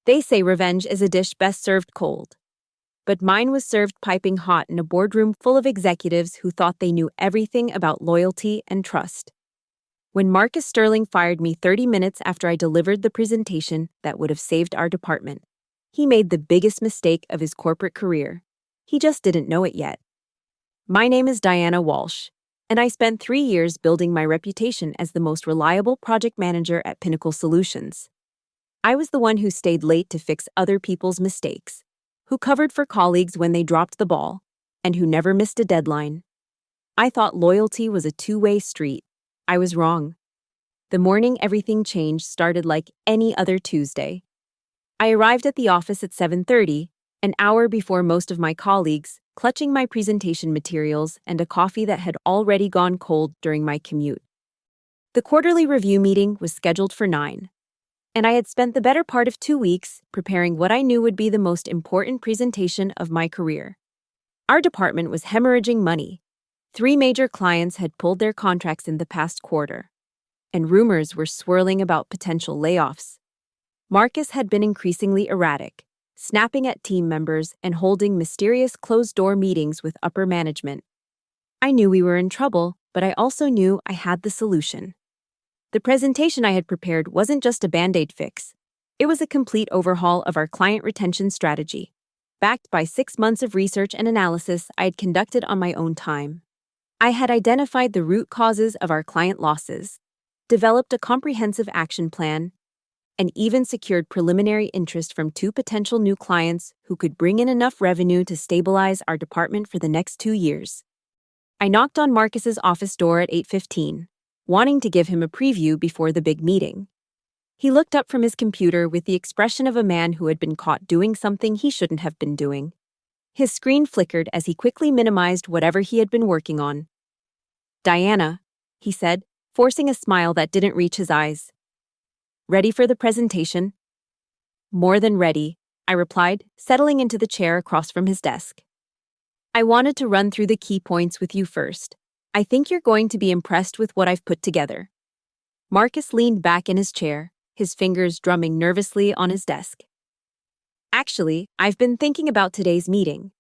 They say revenge is a dish best served cold. But mine was served piping hot in a boardroom full of executives who thought they knew everything about loyalty and trust. When Marcus Sterling fired me 30 minutes after I delivered the presentation that would have saved our department, he made the biggest mistake of his corporate career. He just didn't know it yet. My name is Diana Walsh, and I spent 3 years building my reputation as the most reliable project manager at Pinnacle Solutions. I was the one who stayed late to fix other people's mistakes, who covered for colleagues when they dropped the ball, and who never missed a deadline. I thought loyalty was a two-way street. I was wrong. The morning everything changed started like any other Tuesday. I arrived at the office at 7:30, an hour before most of my colleagues, clutching my presentation materials and a coffee that had already gone cold during my commute. The quarterly review meeting was scheduled for 9, and I had spent the better part of 2 weeks preparing what I knew would be the most important presentation of my career. Our department was hemorrhaging money. 3 major clients had pulled their contracts in the past quarter, and rumors were swirling about potential layoffs. Marcus had been increasingly erratic, snapping at team members and holding mysterious closed-door meetings with upper management. I knew we were in trouble, but I also knew I had the solution. The presentation I had prepared wasn't just a Band-Aid fix. It was a complete overhaul of our client retention strategy, backed by 6 months of research and analysis I had conducted on my own time. I had identified the root causes of our client losses, developed a comprehensive action plan, and even secured preliminary interest from 2 potential new clients who could bring in enough revenue to stabilize our department for the next 2 years. I knocked on Marcus's office door at 8:15, wanting to give him a preview before the big meeting. He looked up from his computer with the expression of a man who had been caught doing something he shouldn't have been doing. His screen flickered as he quickly minimized whatever he had been working on. "Diana," he said, forcing a smile that didn't reach his eyes. "Ready for the presentation?" "More than ready," I replied, settling into the chair across from his desk. "I wanted to run through the key points with you first. I think you're going to be impressed with what I've put together." Marcus leaned back in his chair, his fingers drumming nervously on his desk. "Actually, I've been thinking about today's meeting.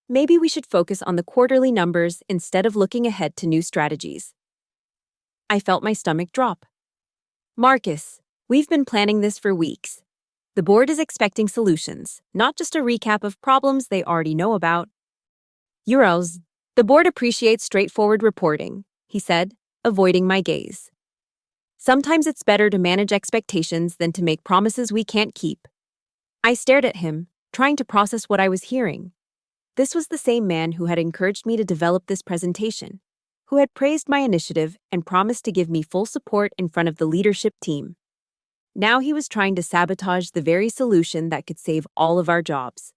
Maybe we should focus on the quarterly numbers instead of looking ahead to new strategies." I felt my stomach drop. "Marcus, we've been planning this for weeks. The board is expecting solutions, not just a recap of problems they already know about." "Euros, the board appreciates straightforward reporting," he said, avoiding my gaze. "Sometimes it's better to manage expectations than to make promises we can't keep." I stared at him, trying to process what I was hearing. This was the same man who had encouraged me to develop this presentation, who had praised my initiative and promised to give me full support in front of the leadership team. Now he was trying to sabotage the very solution that could save all of our jobs.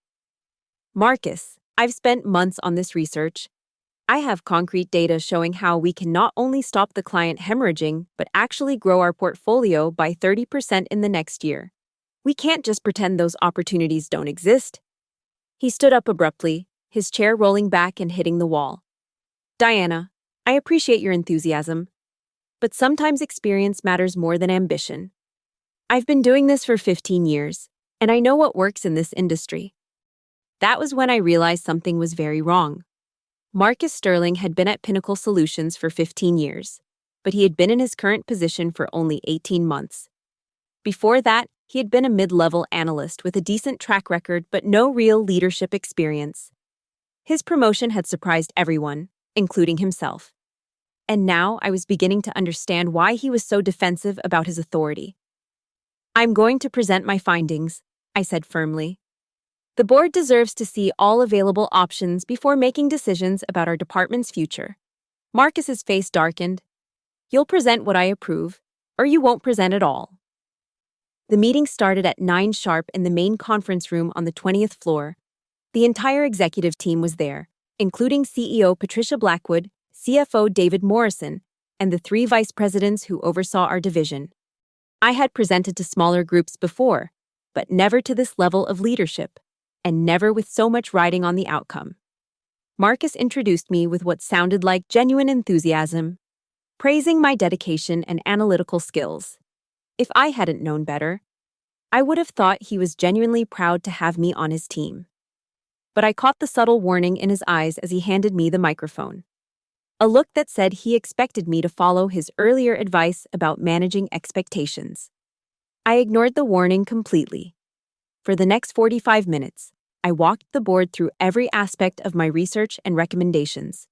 "Marcus, I've spent months on this research. I have concrete data showing how we can not only stop the client hemorrhaging, but actually grow our portfolio by 30% in the next year. We can't just pretend those opportunities don't exist." He stood up abruptly, his chair rolling back and hitting the wall. "Diana, I appreciate your enthusiasm, but sometimes experience matters more than ambition. I've been doing this for 15 years, and I know what works in this industry." That was when I realized something was very wrong. Marcus Sterling had been at Pinnacle Solutions for 15 years, but he had been in his current position for only 18 months. Before that, he had been a mid-level analyst with a decent track record but no real leadership experience. His promotion had surprised everyone, including himself. And now I was beginning to understand why he was so defensive about his authority. "I'm going to present my findings," I said firmly. "The board deserves to see all available options before making decisions about our department's future." Marcus's face darkened. "You'll present what I approve, or you won't present at all." The meeting started at 9 sharp in the main conference room on the 20th floor. The entire executive team was there, including CEO Patricia Blackwood, CFO David Morrison, and the 3 vice presidents who oversaw our division. I had presented to smaller groups before, but never to this level of leadership, and never with so much riding on the outcome. Marcus introduced me with what sounded like genuine enthusiasm, praising my dedication and analytical skills. If I hadn't known better, I would have thought he was genuinely proud to have me on his team. But I caught the subtle warning in his eyes as he handed me the microphone. A look that said he expected me to follow his earlier advice about managing expectations. I ignored the warning completely. For the next 45 minutes, I walked the board through every aspect of my research and recommendations.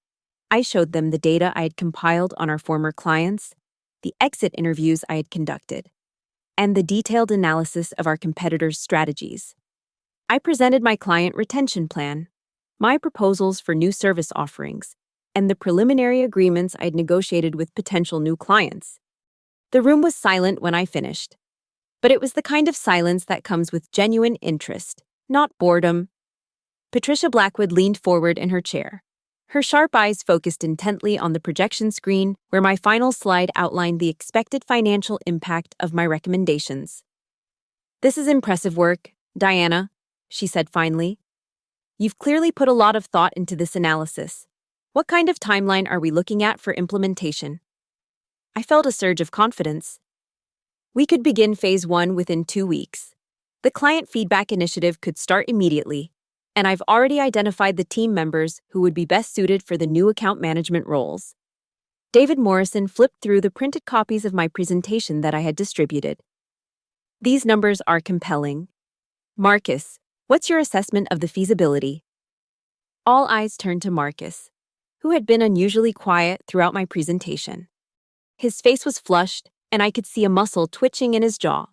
I showed them the data I had compiled on our former clients, the exit interviews I had conducted, and the detailed analysis of our competitors' strategies. I presented my client retention plan, my proposals for new service offerings, and the preliminary agreements I had negotiated with potential new clients. The room was silent when I finished, but it was the kind of silence that comes with genuine interest, not boredom. Patricia Blackwood leaned forward in her chair. Her sharp eyes focused intently on the projection screen where my final slide outlined the expected financial impact of my recommendations. "This is impressive work, Diana," she said finally. "You've clearly put a lot of thought into this analysis. What kind of timeline are we looking at for implementation?" I felt a surge of confidence. We could begin phase 1 within 2 weeks. The client feedback initiative could start immediately, and I've already identified the team members who would be best suited for the new account management roles. David Morrison flipped through the printed copies of my presentation that I had distributed. "These numbers are compelling. Marcus, what's your assessment of the feasibility?" All eyes turned to Marcus, who had been unusually quiet throughout my presentation. His face was flushed, and I could see a muscle twitching in his jaw.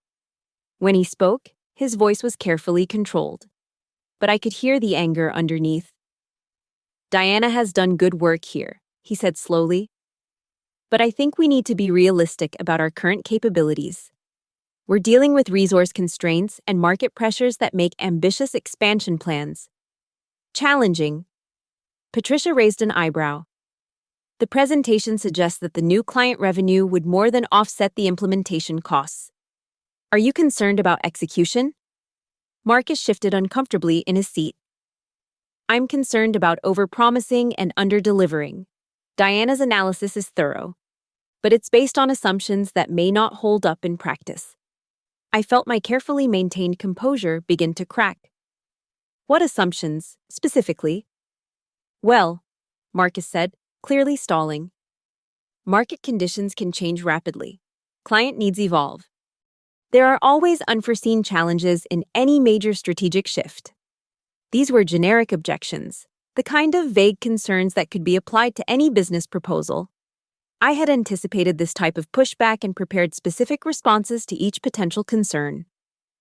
When he spoke, his voice was carefully controlled, but I could hear the anger underneath. "Diana has done good work here," he said slowly. "But I think we need to be realistic about our current capabilities. We're dealing with resource constraints and market pressures that make ambitious expansion plans challenging." Patricia raised an eyebrow. "The presentation suggests that the new client revenue would more than offset the implementation costs. Are you concerned about execution?" Marcus shifted uncomfortably in his seat. "I'm concerned about overpromising and underdelivering. Diana's analysis is thorough, but it's based on assumptions that may not hold up in practice." I felt my carefully maintained composure begin to crack. "What assumptions, specifically?" "Well," Marcus said, clearly stalling. "Market conditions can change rapidly. Client needs evolve. There are always unforeseen challenges in any major strategic shift." These were generic objections, the kind of vague concerns that could be applied to any business proposal. I had anticipated this type of pushback and prepared specific responses to each potential concern.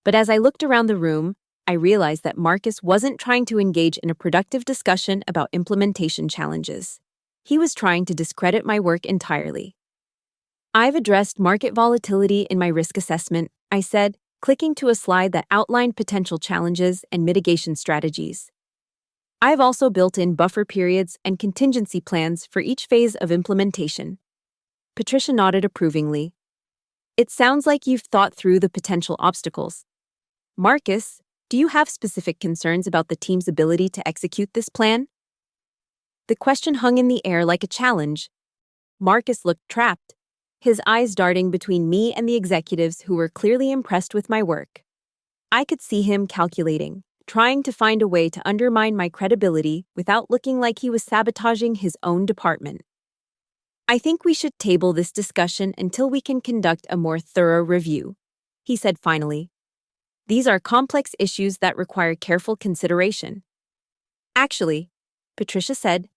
But as I looked around the room, I realized that Marcus wasn't trying to engage in a productive discussion about implementation challenges. He was trying to discredit my work entirely. "I've addressed market volatility in my risk assessment," I said, clicking to a slide that outlined potential challenges and mitigation strategies. "I've also built in buffer periods and contingency plans for each phase of implementation." Patricia nodded approvingly. "It sounds like you've thought through the potential obstacles. Marcus, do you have specific concerns about the team's ability to execute this plan?" The question hung in the air like a challenge. Marcus looked trapped, his eyes darting between me and the executives who were clearly impressed with my work. I could see him calculating, trying to find a way to undermine my credibility without looking like he was sabotaging his own department. "I think we should table this discussion until we can conduct a more thorough review," he said finally. "These are complex issues that require careful consideration." "Actually," Patricia said,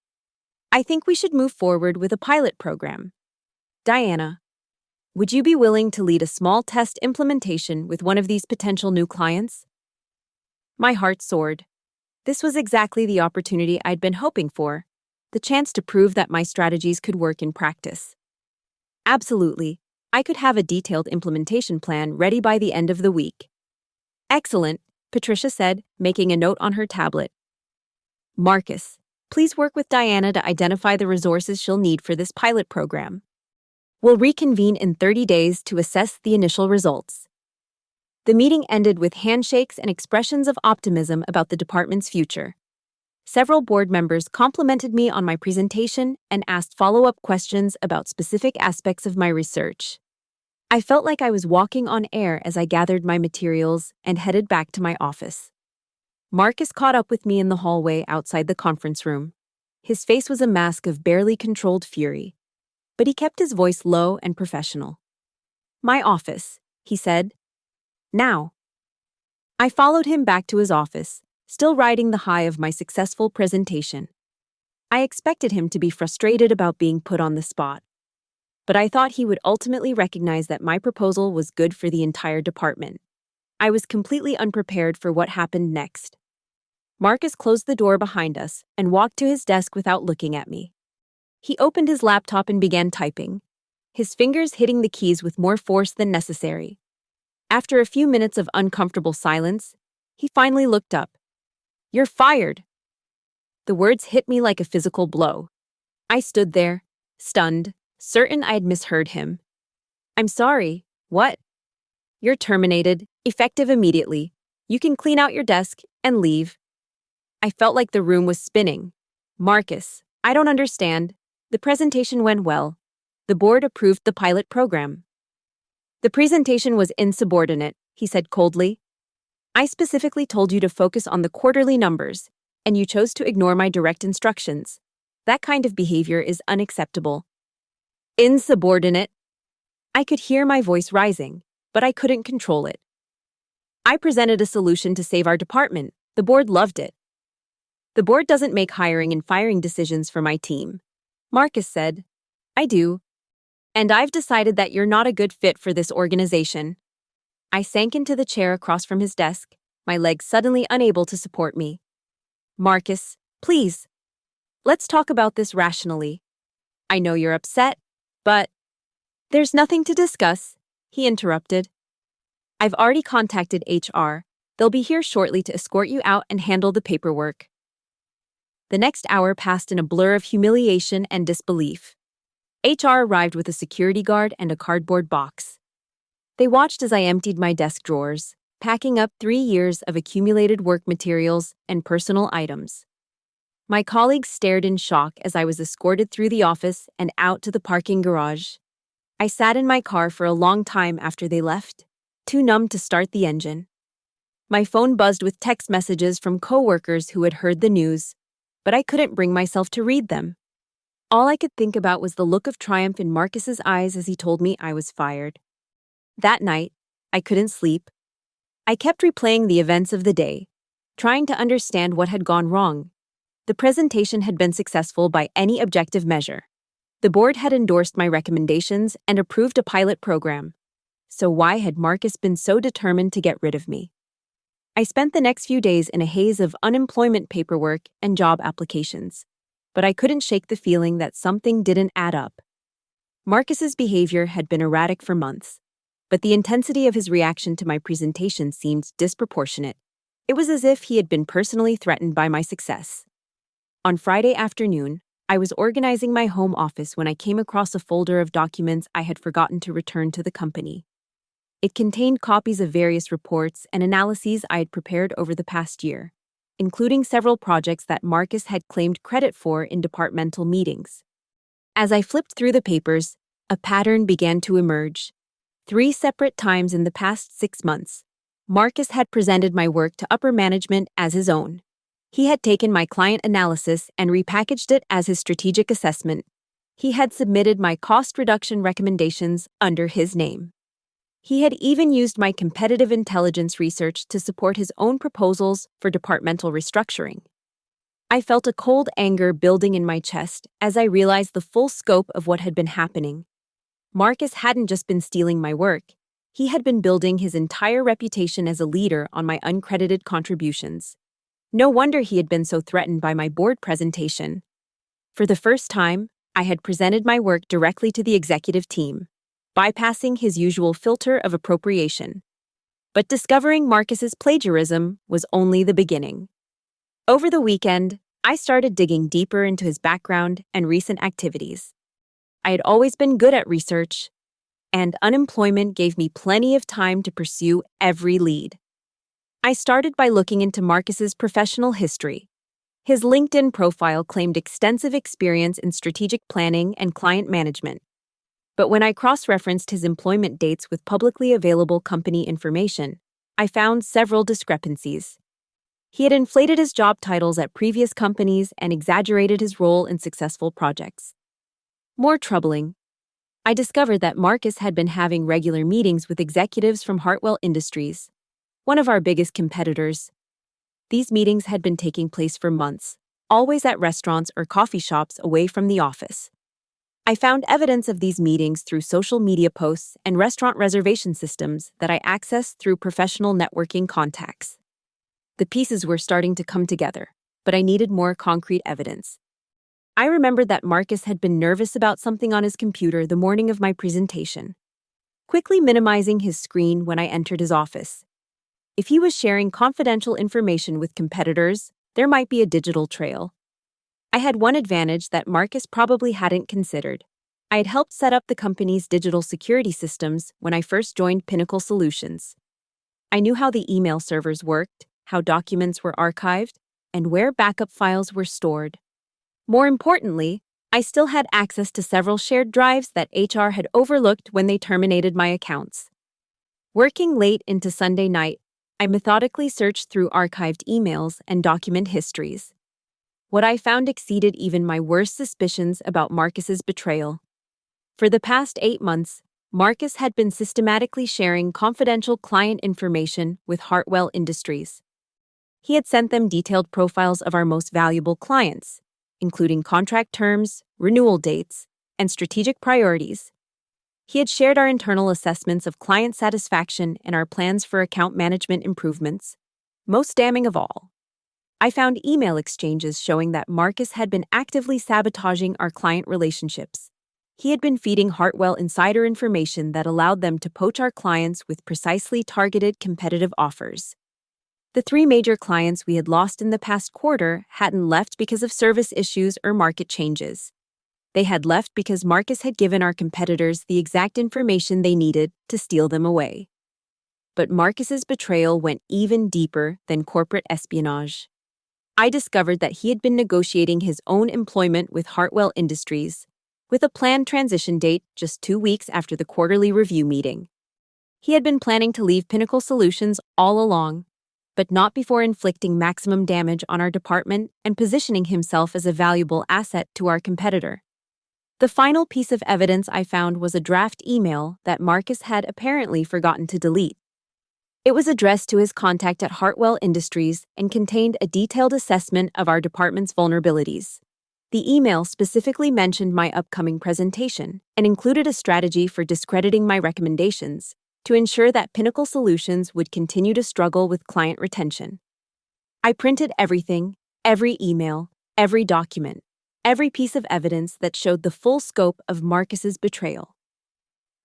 "I think we should move forward with a pilot program. Diana, would you be willing to lead a small test implementation with one of these potential new clients?" My heart soared. This was exactly the opportunity I'd been hoping for, the chance to prove that my strategies could work in practice. Absolutely, I could have a detailed implementation plan ready by the end of the week. "Excellent," Patricia said, making a note on her tablet. "Marcus, please work with Diana to identify the resources she'll need for this pilot program. We'll reconvene in 30 days to assess the initial results." The meeting ended with handshakes and expressions of optimism about the department's future. Several board members complimented me on my presentation and asked follow-up questions about specific aspects of my research. I felt like I was walking on air as I gathered my materials and headed back to my office. Marcus caught up with me in the hallway outside the conference room. His face was a mask of barely controlled fury, but he kept his voice low and professional. "My office," he said. "Now." I followed him back to his office, still riding the high of my successful presentation. I expected him to be frustrated about being put on the spot, but I thought he would ultimately recognize that my proposal was good for the entire department. I was completely unprepared for what happened next. Marcus closed the door behind us and walked to his desk without looking at me. He opened his laptop and began typing, his fingers hitting the keys with more force than necessary. After a few minutes of uncomfortable silence, he finally looked up. "You're fired." The words hit me like a physical blow. I stood there, stunned, certain I had misheard him. "I'm sorry, what?" "You're terminated, effective immediately. You can clean out your desk and leave." I felt like the room was spinning. "Marcus, I don't understand. The presentation went well. The board approved the pilot program." "The presentation was insubordinate," he said coldly. "I specifically told you to focus on the quarterly numbers, and you chose to ignore my direct instructions. That kind of behavior is unacceptable." "Insubordinate?" I could hear my voice rising, but I couldn't control it. "I presented a solution to save our department. The board loved it." "The board doesn't make hiring and firing decisions for my team," Marcus said. "I do. And I've decided that you're not a good fit for this organization." I sank into the chair across from his desk, my legs suddenly unable to support me. "Marcus, please. Let's talk about this rationally. I know you're upset, but—" "There's nothing to discuss," he interrupted. "I've already contacted HR. They'll be here shortly to escort you out and handle the paperwork." The next hour passed in a blur of humiliation and disbelief. HR arrived with a security guard and a cardboard box. They watched as I emptied my desk drawers, packing up 3 years of accumulated work materials and personal items. My colleagues stared in shock as I was escorted through the office and out to the parking garage. I sat in my car for a long time after they left, too numb to start the engine. My phone buzzed with text messages from coworkers who had heard the news, but I couldn't bring myself to read them. All I could think about was the look of triumph in Marcus's eyes as he told me I was fired. That night, I couldn't sleep. I kept replaying the events of the day, trying to understand what had gone wrong. The presentation had been successful by any objective measure. The board had endorsed my recommendations and approved a pilot program. So why had Marcus been so determined to get rid of me? I spent the next few days in a haze of unemployment paperwork and job applications, but I couldn't shake the feeling that something didn't add up. Marcus's behavior had been erratic for months, but the intensity of his reaction to my presentation seemed disproportionate. It was as if he had been personally threatened by my success. On Friday afternoon, I was organizing my home office when I came across a folder of documents I had forgotten to return to the company. It contained copies of various reports and analyses I had prepared over the past year, including several projects that Marcus had claimed credit for in departmental meetings. As I flipped through the papers, a pattern began to emerge. 3 separate times in the past 6 months, Marcus had presented my work to upper management as his own. He had taken my client analysis and repackaged it as his strategic assessment. He had submitted my cost reduction recommendations under his name. He had even used my competitive intelligence research to support his own proposals for departmental restructuring. I felt a cold anger building in my chest as I realized the full scope of what had been happening. Marcus hadn't just been stealing my work. He had been building his entire reputation as a leader on my uncredited contributions. No wonder he had been so threatened by my board presentation. For the first time, I had presented my work directly to the executive team, bypassing his usual filter of appropriation. But discovering Marcus's plagiarism was only the beginning. Over the weekend, I started digging deeper into his background and recent activities. I had always been good at research, and unemployment gave me plenty of time to pursue every lead. I started by looking into Marcus's professional history. His LinkedIn profile claimed extensive experience in strategic planning and client management. But when I cross-referenced his employment dates with publicly available company information, I found several discrepancies. He had inflated his job titles at previous companies and exaggerated his role in successful projects. More troubling, I discovered that Marcus had been having regular meetings with executives from Hartwell Industries, one of our biggest competitors. These meetings had been taking place for months, always at restaurants or coffee shops away from the office. I found evidence of these meetings through social media posts and restaurant reservation systems that I accessed through professional networking contacts. The pieces were starting to come together, but I needed more concrete evidence. I remembered that Marcus had been nervous about something on his computer the morning of my presentation, quickly minimizing his screen when I entered his office. If he was sharing confidential information with competitors, there might be a digital trail. I had one advantage that Marcus probably hadn't considered. I had helped set up the company's digital security systems when I first joined Pinnacle Solutions. I knew how the email servers worked, how documents were archived, and where backup files were stored. More importantly, I still had access to several shared drives that HR had overlooked when they terminated my accounts. Working late into Sunday night, I methodically searched through archived emails and document histories. What I found exceeded even my worst suspicions about Marcus's betrayal. For the past 8 months, Marcus had been systematically sharing confidential client information with Hartwell Industries. He had sent them detailed profiles of our most valuable clients, including contract terms, renewal dates, and strategic priorities. He had shared our internal assessments of client satisfaction and our plans for account management improvements. Most damning of all, I found email exchanges showing that Marcus had been actively sabotaging our client relationships. He had been feeding Hartwell insider information that allowed them to poach our clients with precisely targeted competitive offers. The 3 major clients we had lost in the past quarter hadn't left because of service issues or market changes. They had left because Marcus had given our competitors the exact information they needed to steal them away. But Marcus's betrayal went even deeper than corporate espionage. I discovered that he had been negotiating his own employment with Hartwell Industries, with a planned transition date just 2 weeks after the quarterly review meeting. He had been planning to leave Pinnacle Solutions all along, but not before inflicting maximum damage on our department and positioning himself as a valuable asset to our competitor. The final piece of evidence I found was a draft email that Marcus had apparently forgotten to delete. It was addressed to his contact at Hartwell Industries and contained a detailed assessment of our department's vulnerabilities. The email specifically mentioned my upcoming presentation and included a strategy for discrediting my recommendations to ensure that Pinnacle Solutions would continue to struggle with client retention. I printed everything, every email, every document, every piece of evidence that showed the full scope of Marcus's betrayal.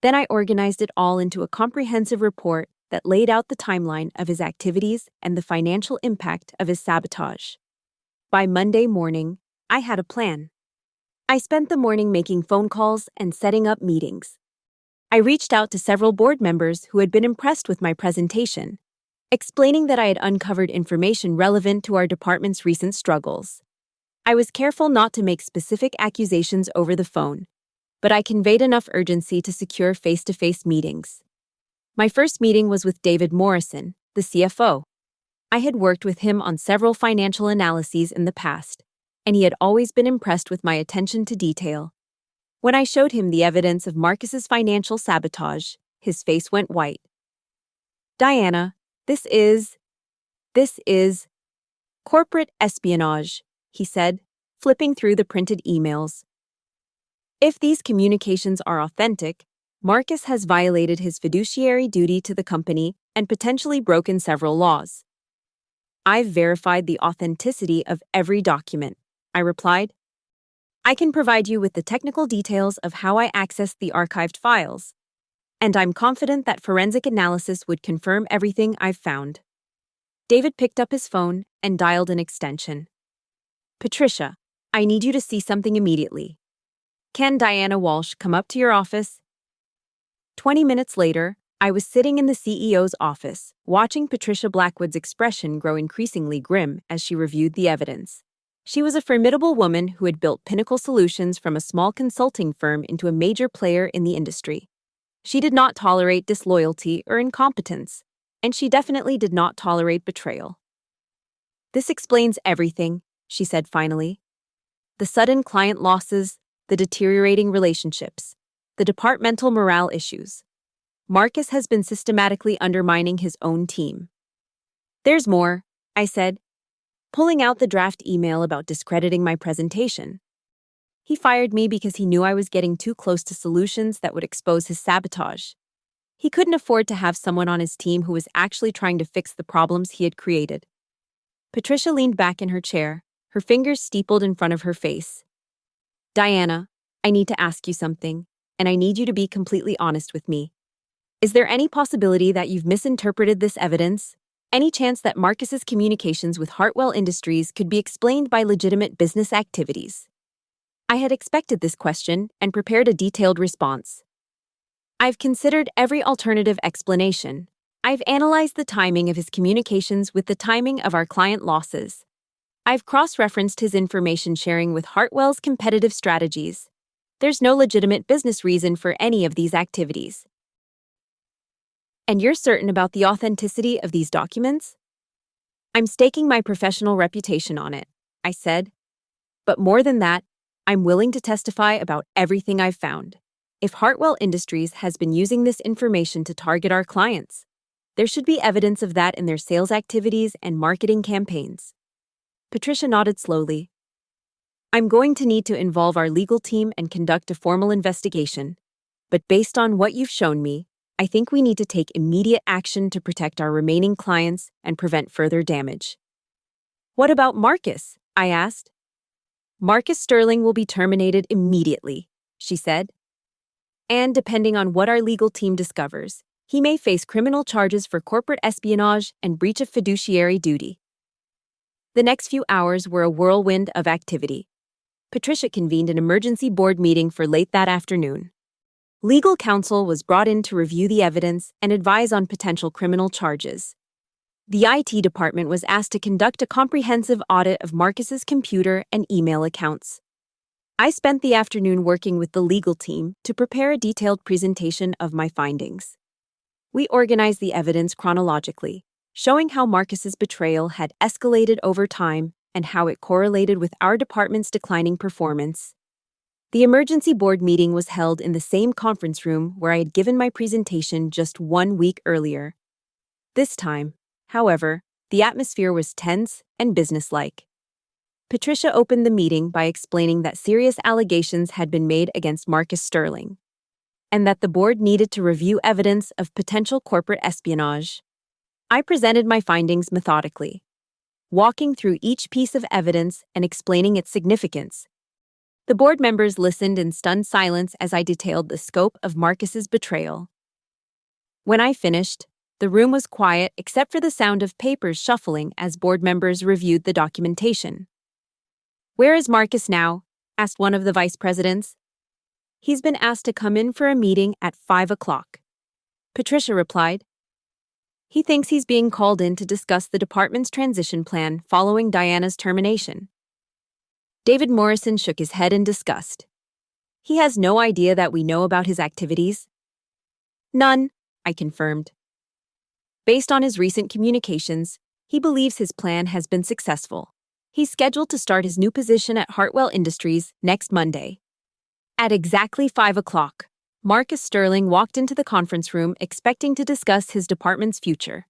Then I organized it all into a comprehensive report that laid out the timeline of his activities and the financial impact of his sabotage. By Monday morning, I had a plan. I spent the morning making phone calls and setting up meetings. I reached out to several board members who had been impressed with my presentation, explaining that I had uncovered information relevant to our department's recent struggles. I was careful not to make specific accusations over the phone, but I conveyed enough urgency to secure face-to-face meetings. My first meeting was with David Morrison, the CFO. I had worked with him on several financial analyses in the past, and he had always been impressed with my attention to detail. When I showed him the evidence of Marcus's financial sabotage, his face went white. "Diana, this is corporate espionage," he said, flipping through the printed emails. "If these communications are authentic, Marcus has violated his fiduciary duty to the company and potentially broken several laws." "I've verified the authenticity of every document," I replied. "I can provide you with the technical details of how I accessed the archived files, and I'm confident that forensic analysis would confirm everything I've found." David picked up his phone and dialed an extension. "Patricia, I need you to see something immediately. Can Diana Walsh come up to your office?" 20 minutes later, I was sitting in the CEO's office, watching Patricia Blackwood's expression grow increasingly grim as she reviewed the evidence. She was a formidable woman who had built Pinnacle Solutions from a small consulting firm into a major player in the industry. She did not tolerate disloyalty or incompetence, and she definitely did not tolerate betrayal. "This explains everything," she said finally. "The sudden client losses, the deteriorating relationships, the departmental morale issues. Marcus has been systematically undermining his own team." "There's more," I said, pulling out the draft email about discrediting my presentation. "He fired me because he knew I was getting too close to solutions that would expose his sabotage. He couldn't afford to have someone on his team who was actually trying to fix the problems he had created." Patricia leaned back in her chair, her fingers steepled in front of her face. "Diana, I need to ask you something, and I need you to be completely honest with me. Is there any possibility that you've misinterpreted this evidence? Any chance that Marcus's communications with Hartwell Industries could be explained by legitimate business activities?" I had expected this question and prepared a detailed response. "I've considered every alternative explanation. I've analyzed the timing of his communications with the timing of our client losses. I've cross-referenced his information sharing with Hartwell's competitive strategies. There's no legitimate business reason for any of these activities." "And you're certain about the authenticity of these documents?" "I'm staking my professional reputation on it," I said. "But more than that, I'm willing to testify about everything I've found. If Hartwell Industries has been using this information to target our clients, there should be evidence of that in their sales activities and marketing campaigns." Patricia nodded slowly. "I'm going to need to involve our legal team and conduct a formal investigation, but based on what you've shown me, I think we need to take immediate action to protect our remaining clients and prevent further damage." "What about Marcus?" I asked. "Marcus Sterling will be terminated immediately," she said. "And depending on what our legal team discovers, he may face criminal charges for corporate espionage and breach of fiduciary duty." The next few hours were a whirlwind of activity. Patricia convened an emergency board meeting for late that afternoon. Legal counsel was brought in to review the evidence and advise on potential criminal charges. The IT department was asked to conduct a comprehensive audit of Marcus's computer and email accounts. I spent the afternoon working with the legal team to prepare a detailed presentation of my findings. We organized the evidence chronologically, showing how Marcus's betrayal had escalated over time and how it correlated with our department's declining performance. The emergency board meeting was held in the same conference room where I had given my presentation just 1 week earlier. This time, however, the atmosphere was tense and businesslike. Patricia opened the meeting by explaining that serious allegations had been made against Marcus Sterling, and that the board needed to review evidence of potential corporate espionage. I presented my findings methodically, walking through each piece of evidence and explaining its significance. The board members listened in stunned silence as I detailed the scope of Marcus's betrayal. When I finished, the room was quiet except for the sound of papers shuffling as board members reviewed the documentation. "Where is Marcus now?" asked one of the vice presidents. "He's been asked to come in for a meeting at 5 o'clock. Patricia replied. "He thinks he's being called in to discuss the department's transition plan following Diana's termination." David Morrison shook his head in disgust. "He has no idea that we know about his activities?" "None," I confirmed. "Based on his recent communications, he believes his plan has been successful. He's scheduled to start his new position at Hartwell Industries next Monday." At exactly 5 o'clock, Marcus Sterling walked into the conference room expecting to discuss his department's future.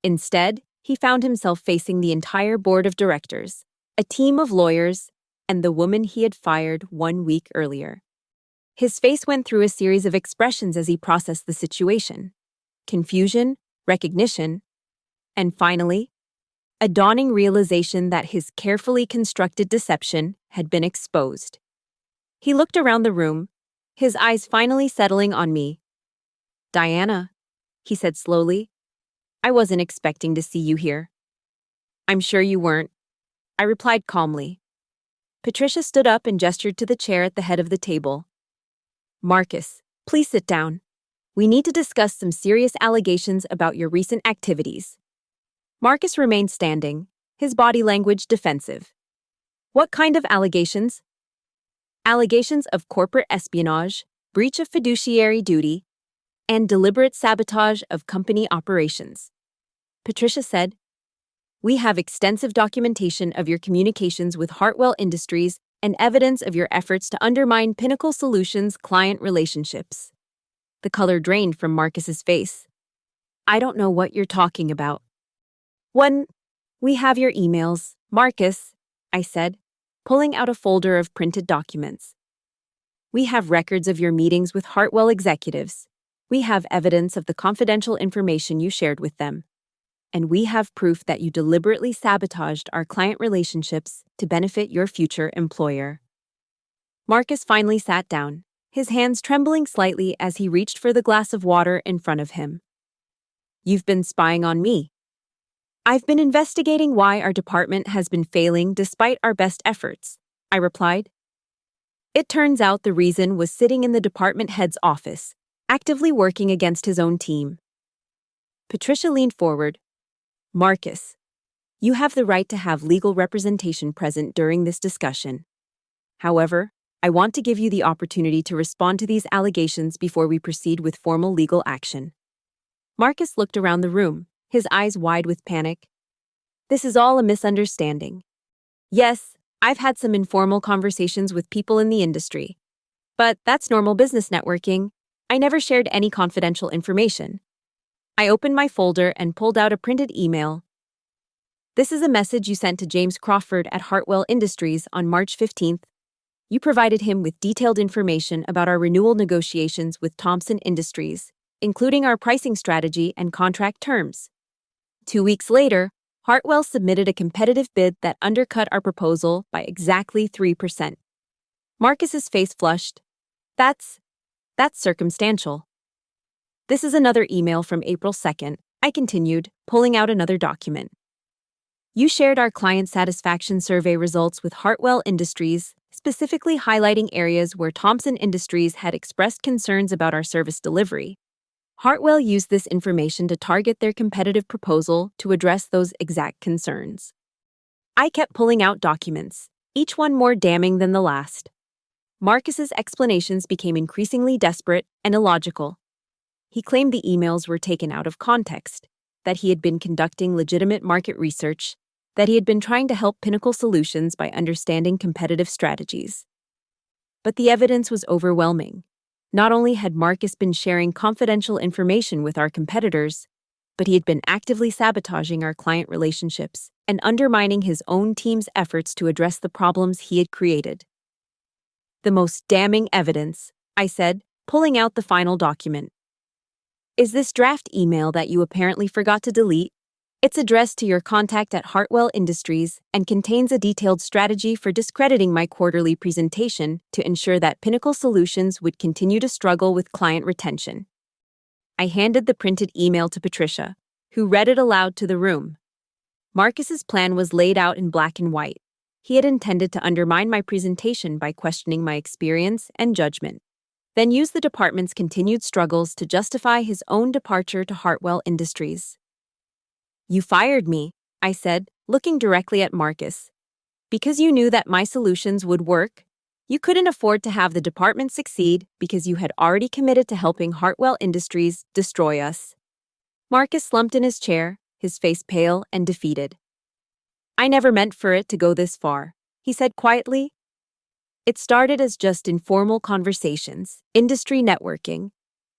Instead, he found himself facing the entire board of directors, a team of lawyers, and the woman he had fired 1 week earlier. His face went through a series of expressions as he processed the situation: confusion, recognition, and finally, a dawning realization that his carefully constructed deception had been exposed. He looked around the room, his eyes finally settling on me. "Diana," he said slowly, "I wasn't expecting to see you here." "I'm sure you weren't," I replied calmly. Patricia stood up and gestured to the chair at the head of the table. "Marcus, please sit down. We need to discuss some serious allegations about your recent activities." Marcus remained standing, his body language defensive. What kind of allegations? Allegations of corporate espionage, breach of fiduciary duty, and deliberate sabotage of company operations. Patricia said, "We have extensive documentation of your communications with Hartwell Industries and evidence of your efforts to undermine Pinnacle Solutions' client relationships." The color drained from Marcus's face. "I don't know what you're talking about." We have your emails, Marcus," I said, pulling out a folder of printed documents. "We have records of your meetings with Hartwell executives. We have evidence of the confidential information you shared with them. And we have proof that you deliberately sabotaged our client relationships to benefit your future employer." Marcus finally sat down, his hands trembling slightly as he reached for the glass of water in front of him. "You've been spying on me." "I've been investigating why our department has been failing despite our best efforts," I replied. It turns out the reason was sitting in the department head's office, actively working against his own team. Patricia leaned forward. "Marcus, you have the right to have legal representation present during this discussion. However, I want to give you the opportunity to respond to these allegations before we proceed with formal legal action." Marcus looked around the room, his eyes wide with panic. "This is all a misunderstanding. Yes, I've had some informal conversations with people in the industry. But that's normal business networking. I never shared any confidential information." I opened my folder and pulled out a printed email. "This is a message you sent to James Crawford at Hartwell Industries on March 15th. You provided him with detailed information about our renewal negotiations with Thomson Industries, including our pricing strategy and contract terms. 2 weeks later, Hartwell submitted a competitive bid that undercut our proposal by exactly 3%. Marcus's face flushed. That's circumstantial." "This is another email from April 2nd, I continued, pulling out another document. "You shared our client satisfaction survey results with Hartwell Industries, specifically highlighting areas where Thomson Industries had expressed concerns about our service delivery. Hartwell used this information to target their competitive proposal to address those exact concerns." I kept pulling out documents, each one more damning than the last. Marcus's explanations became increasingly desperate and illogical. He claimed the emails were taken out of context, that he had been conducting legitimate market research, that he had been trying to help Pinnacle Solutions by understanding competitive strategies. But the evidence was overwhelming. Not only had Marcus been sharing confidential information with our competitors, but he had been actively sabotaging our client relationships and undermining his own team's efforts to address the problems he had created. "The most damning evidence," I said, pulling out the final document, "is this draft email that you apparently forgot to delete. It's addressed to your contact at Hartwell Industries and contains a detailed strategy for discrediting my quarterly presentation to ensure that Pinnacle Solutions would continue to struggle with client retention." I handed the printed email to Patricia, who read it aloud to the room. Marcus's plan was laid out in black and white. He had intended to undermine my presentation by questioning my experience and judgment, then use the department's continued struggles to justify his own departure to Hartwell Industries. "You fired me," I said, looking directly at Marcus. "Because you knew that my solutions would work. You couldn't afford to have the department succeed because you had already committed to helping Hartwell Industries destroy us." Marcus slumped in his chair, his face pale and defeated. "I never meant for it to go this far," he said quietly. "It started as just informal conversations, industry networking.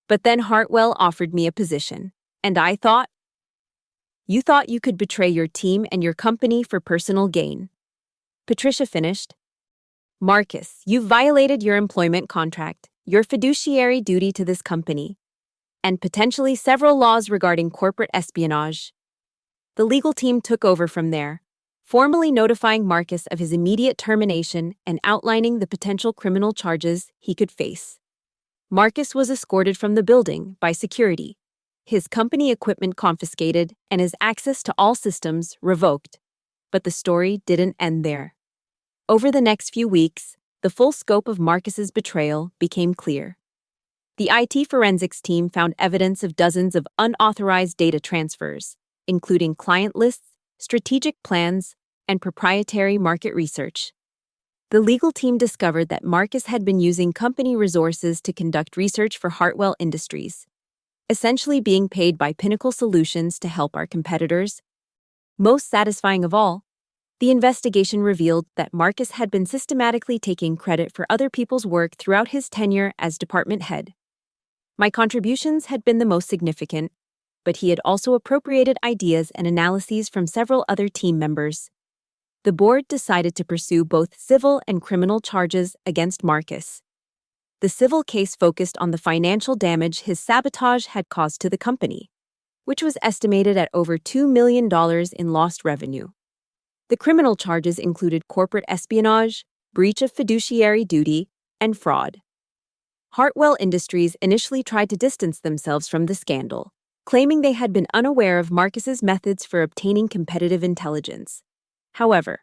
But then Hartwell offered me a position, and I thought, you thought you could betray your team and your company for personal gain." Patricia finished. "Marcus, you've violated your employment contract, your fiduciary duty to this company, and potentially several laws regarding corporate espionage." The legal team took over from there, formally notifying Marcus of his immediate termination and outlining the potential criminal charges he could face. Marcus was escorted from the building by security, his company equipment confiscated, and his access to all systems revoked. But the story didn't end there. Over the next few weeks, the full scope of Marcus's betrayal became clear. The IT forensics team found evidence of dozens of unauthorized data transfers, including client lists, strategic plans, and proprietary market research. The legal team discovered that Marcus had been using company resources to conduct research for Hartwell Industries, essentially being paid by Pinnacle Solutions to help our competitors. Most satisfying of all, the investigation revealed that Marcus had been systematically taking credit for other people's work throughout his tenure as department head. My contributions had been the most significant, but he had also appropriated ideas and analyses from several other team members. The board decided to pursue both civil and criminal charges against Marcus. The civil case focused on the financial damage his sabotage had caused to the company, which was estimated at over $2 million in lost revenue. The criminal charges included corporate espionage, breach of fiduciary duty, and fraud. Hartwell Industries initially tried to distance themselves from the scandal, claiming they had been unaware of Marcus's methods for obtaining competitive intelligence. However,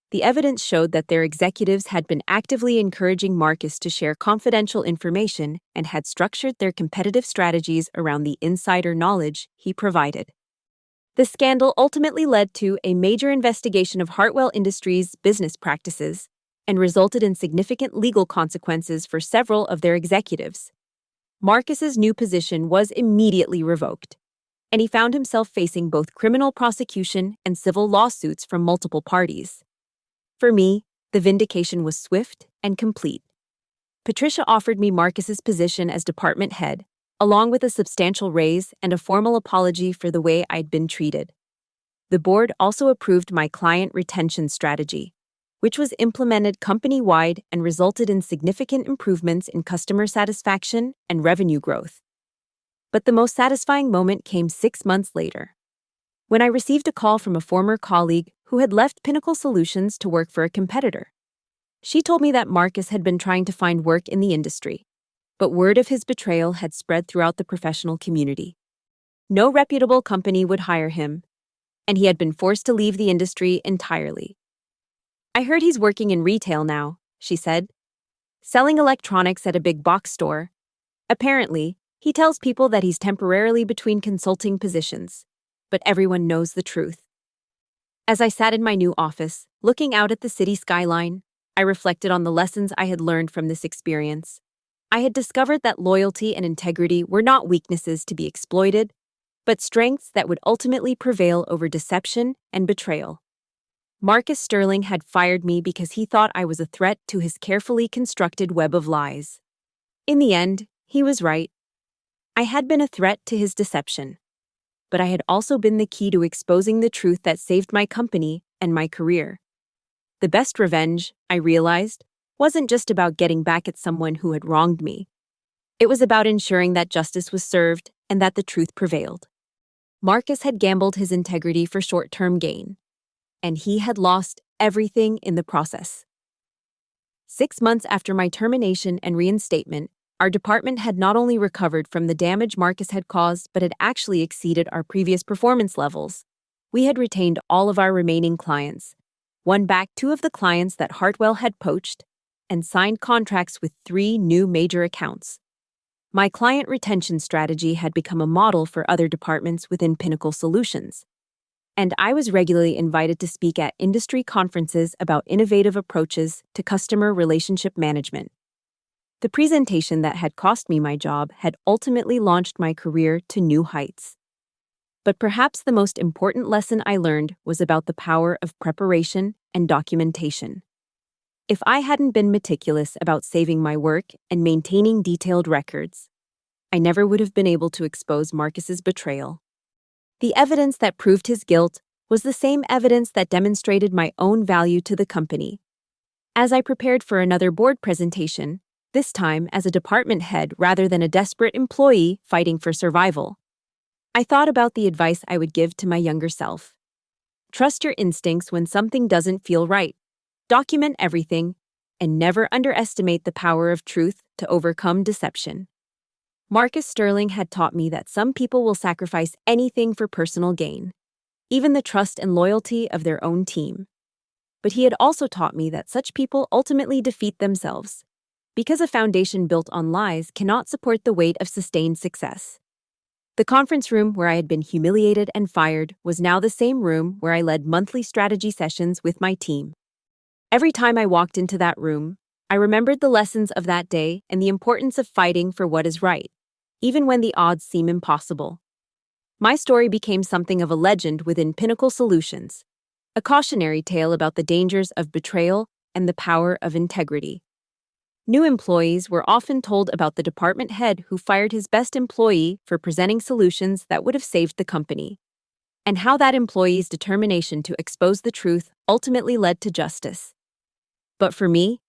the evidence showed that their executives had been actively encouraging Marcus to share confidential information and had structured their competitive strategies around the insider knowledge he provided. The scandal ultimately led to a major investigation of Hartwell Industries' business practices and resulted in significant legal consequences for several of their executives. Marcus's new position was immediately revoked, and he found himself facing both criminal prosecution and civil lawsuits from multiple parties. For me, the vindication was swift and complete. Patricia offered me Marcus's position as department head, along with a substantial raise and a formal apology for the way I'd been treated. The board also approved my client retention strategy, which was implemented company-wide and resulted in significant improvements in customer satisfaction and revenue growth. But the most satisfying moment came 6 months later, when I received a call from a former colleague who had left Pinnacle Solutions to work for a competitor. She told me that Marcus had been trying to find work in the industry, but word of his betrayal had spread throughout the professional community. No reputable company would hire him, and he had been forced to leave the industry entirely. "I heard he's working in retail now," she said, "selling electronics at a big box store. Apparently, he tells people that he's temporarily between consulting positions, but everyone knows the truth." As I sat in my new office, looking out at the city skyline, I reflected on the lessons I had learned from this experience. I had discovered that loyalty and integrity were not weaknesses to be exploited, but strengths that would ultimately prevail over deception and betrayal. Marcus Sterling had fired me because he thought I was a threat to his carefully constructed web of lies. In the end, he was right. I had been a threat to his deception, but I had also been the key to exposing the truth that saved my company and my career. The best revenge, I realized, wasn't just about getting back at someone who had wronged me. It was about ensuring that justice was served and that the truth prevailed. Marcus had gambled his integrity for short-term gain, and he had lost everything in the process. 6 months after my termination and reinstatement, our department had not only recovered from the damage Marcus had caused, but had actually exceeded our previous performance levels. We had retained all of our remaining clients, won back 2 of the clients that Hartwell had poached, and signed contracts with 3 new major accounts. My client retention strategy had become a model for other departments within Pinnacle Solutions, and I was regularly invited to speak at industry conferences about innovative approaches to customer relationship management. The presentation that had cost me my job had ultimately launched my career to new heights. But perhaps the most important lesson I learned was about the power of preparation and documentation. If I hadn't been meticulous about saving my work and maintaining detailed records, I never would have been able to expose Marcus's betrayal. The evidence that proved his guilt was the same evidence that demonstrated my own value to the company. As I prepared for another board presentation, this time as a department head rather than a desperate employee fighting for survival, I thought about the advice I would give to my younger self. Trust your instincts when something doesn't feel right. Document everything, and never underestimate the power of truth to overcome deception. Marcus Sterling had taught me that some people will sacrifice anything for personal gain, even the trust and loyalty of their own team. But he had also taught me that such people ultimately defeat themselves, because a foundation built on lies cannot support the weight of sustained success. The conference room where I had been humiliated and fired was now the same room where I led monthly strategy sessions with my team. Every time I walked into that room, I remembered the lessons of that day and the importance of fighting for what is right, even when the odds seem impossible. My story became something of a legend within Pinnacle Solutions, a cautionary tale about the dangers of betrayal and the power of integrity. New employees were often told about the department head who fired his best employee for presenting solutions that would have saved the company, and how that employee's determination to expose the truth ultimately led to justice. But for me,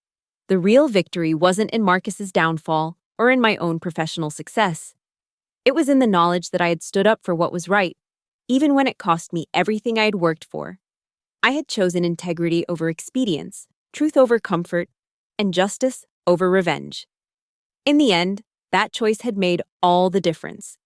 the real victory wasn't in Marcus's downfall or in my own professional success. It was in the knowledge that I had stood up for what was right, even when it cost me everything I had worked for. I had chosen integrity over expedience, truth over comfort, and justice over revenge. In the end, that choice had made all the difference.